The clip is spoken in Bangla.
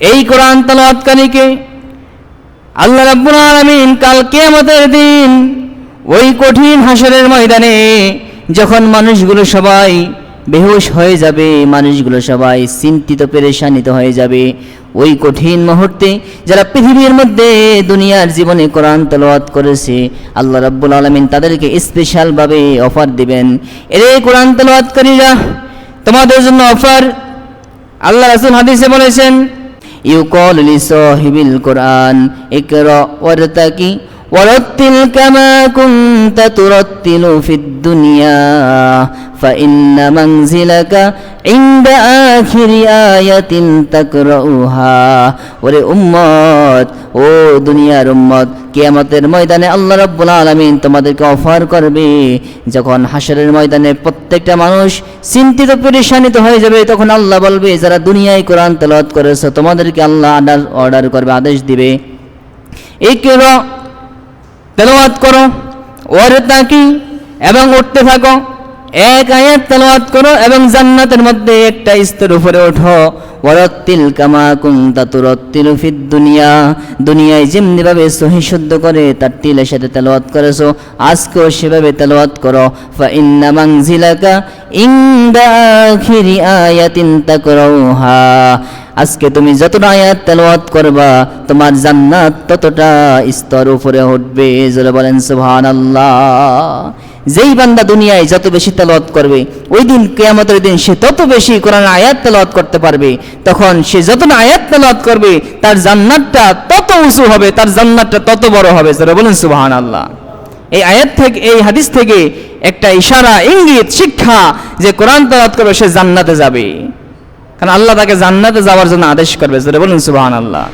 এই কোরআন তেলাওয়াতকারীকে আল্লাহ রাব্বুল আলামিন কাল কিয়ামতের দিন ওই কঠিন হাসরের ময়দানে যখন মানুষগুলো সবাই বেহুশ হয়ে যাবে, মানুষগুলো সবাই চিন্তিত পেরেশানিত হয়ে যাবে, ওই কঠিন মুহূর্তে যারা পৃথিবীর মধ্যে দুনিয়ার জীবনে কোরআন তেলাওয়াত করেছে আল্লাহ রাব্বুল আলামিন তাদেরকে স্পেশালভাবে অফার দিবেন। এরে কোরআন তেলাওয়াতকারীরা, তোমাদের জন্য অফার। আল্লাহ রাসূল হাদিসে বলেছেন, ইউকালু লিসাহিবিল কোরআন ইকরা ওয়ারতাকি ওয়ারাত্তিল কামা কুনতা তুরাত্তিলু ফিদ দুনিয়া ফাইন্না মানজিলাকা ইনদা আখিরি আয়াতিন তাকরাউহা। ওরে উম্মত, ও দুনিয়ার উম্মত, কিয়ামতের ময়দানে আল্লাহ রাব্বুল আলামিন তোমাদেরকে অফার করবে। যখন হাসরের ময়দানে প্রত্যেকটা মানুষ চিন্তিত পেরেশানিত হয়ে যাবে, তখন আল্লাহ বলবে, যারা দুনিয়ায় কোরআন তেলাওয়াত করেছো তোমাদেরকে আল্লাহ অর্ডার করবে, আদেশ দিবে, ইকরা তেলাওয়াত করো, ওয়ারতাকি এবং উঠতে থাকো, এক আয়াত তেলাওয়াত করো এবং জান্নাতের মধ্যে একটা স্তর উপরে ওঠো। ওয়ারাত্তিল কামা কুনতা তুরাত্তিলু ফিদ দুনিয়া, দুনিয়ায় যেমনি ভাবে সহি শুদ্ধ করে তার তিলের সাথে তেলাওয়াত করেছো, আজকেও সেভাবে তেলাওয়াত করো। ফাইন্না মানজিলাকা ইনদা আখিরি আয়াতিন তাকরাউহা, আজকে তুমি যতটা আয়াত তেলাওয়াত করবা তোমার জান্নাত ততটা স্তর উপরে উঠবে। জোরে বলেন সুবহানাল্লাহ। যেই বান্দা দুনিয়ায় যত বেশি তেলাওয়াত করবে, ওই দিন কিয়ামতের দিন সে তত বেশি কোরআন আয়াত তেলাওয়াত করতে পারবে। তখন সে যতটা আয়াত তেলাওয়াত করবে তার জান্নাতটা তত উঁচু হবে, তার জান্নাতটা তত বড় হবে। জোরে বলেন সুবহানাল্লাহ। এই আয়াত থেকে, এই হাদিস থেকে একটা ইশারা, ইঙ্গিত, শিক্ষা যে কোরআন তেলাওয়াত করবে সে জান্নাতে যাবে, কারণ আল্লাহ তাকে জান্নাতে যাওয়ার জন্য আদেশ করবে। জোরে বলেন সুবহানাল্লাহ।